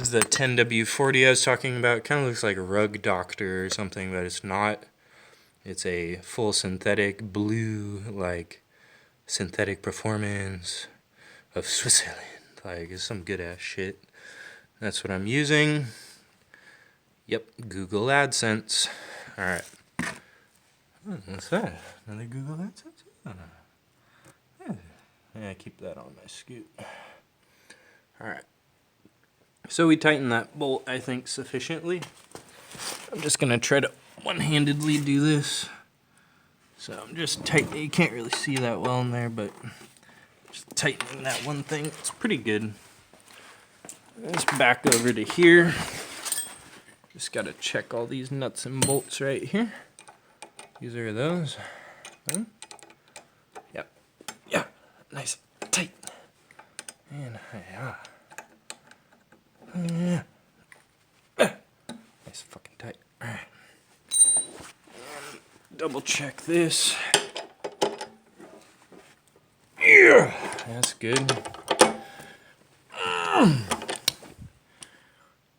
is the 10W40 I was talking about. It kind of looks like a Rug Doctor or something, but it's not. It's a full synthetic blue, like synthetic performance of Switzerland. Like, it's some good ass shit. That's what I'm using. Yep, Google AdSense. Alright. What's that? Another Google AdSense? Oh. Yeah, keep that on my scoot. Alright. So we tighten that bolt, I think, sufficiently. I'm just going to try to one-handedly do this. So I'm just tightening. You can't really see that well in there, but just tightening that one thing. It's pretty good. Let's back over to here. Just got to check all these nuts and bolts right here. These are those. Yep. Yeah. Nice. Tight. And yeah. Yeah. Nice fucking tight. Alright. Double check this. Yeah. That's good.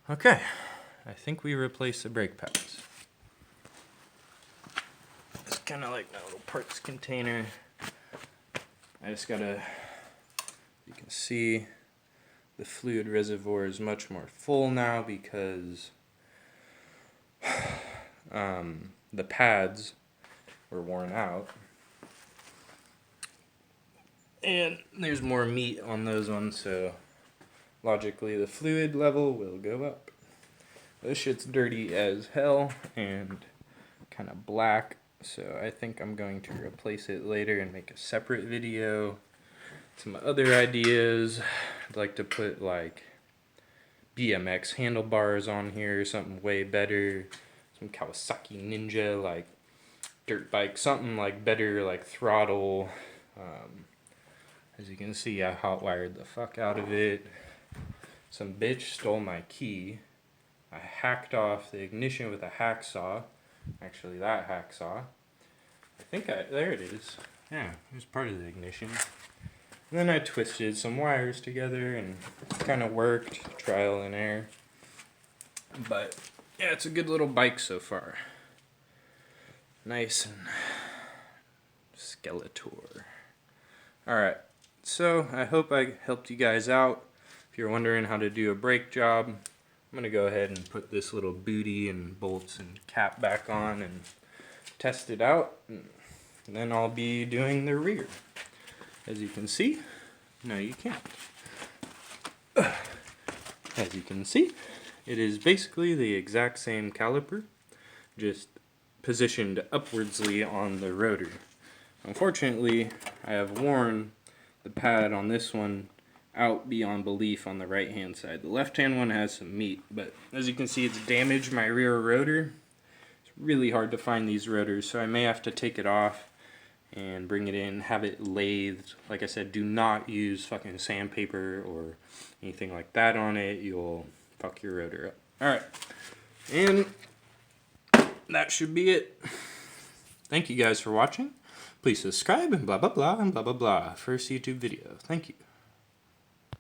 Okay. I think we replaced the brake pads. It's kind of like my little parts container. I just gotta, you can see the fluid reservoir is much more full now because the pads were worn out. And there's more meat on those ones, so logically the fluid level will go up. This shit's dirty as hell and kind of black, so I think I'm going to replace it later and make a separate video. Some other ideas, I'd like to put like BMX handlebars on here, something way better. Some Kawasaki Ninja, like dirt bike, something like better, like throttle. As you can see, I hot wired the fuck out of it. Some bitch stole my key. I hacked off the ignition with a hacksaw. Actually, that hacksaw. There it is. Yeah, it was part of the ignition. And then I twisted some wires together and it kind of worked, trial and error. But yeah, it's a good little bike so far. Nice and Skeletor. Alright, so I hope I helped you guys out. If you're wondering how to do a brake job, I'm going to go ahead and put this little booty and bolts and cap back on and test it out. And then I'll be doing the rear. As you can see, no you can't. As you can see, it is basically the exact same caliper, just positioned upwardsly on the rotor. Unfortunately, I have worn the pad on this one out beyond belief on the right hand side. The left hand one has some meat, but as you can see, it's damaged my rear rotor. It's really hard to find these rotors, so I may have to take it off and bring it in, have it lathed. Like I said, do not use fucking sandpaper or anything like that on it. You'll fuck your rotor up. Alright, and that should be it. Thank you guys for watching. Please subscribe and blah blah blah and blah blah blah. First YouTube video. Thank you.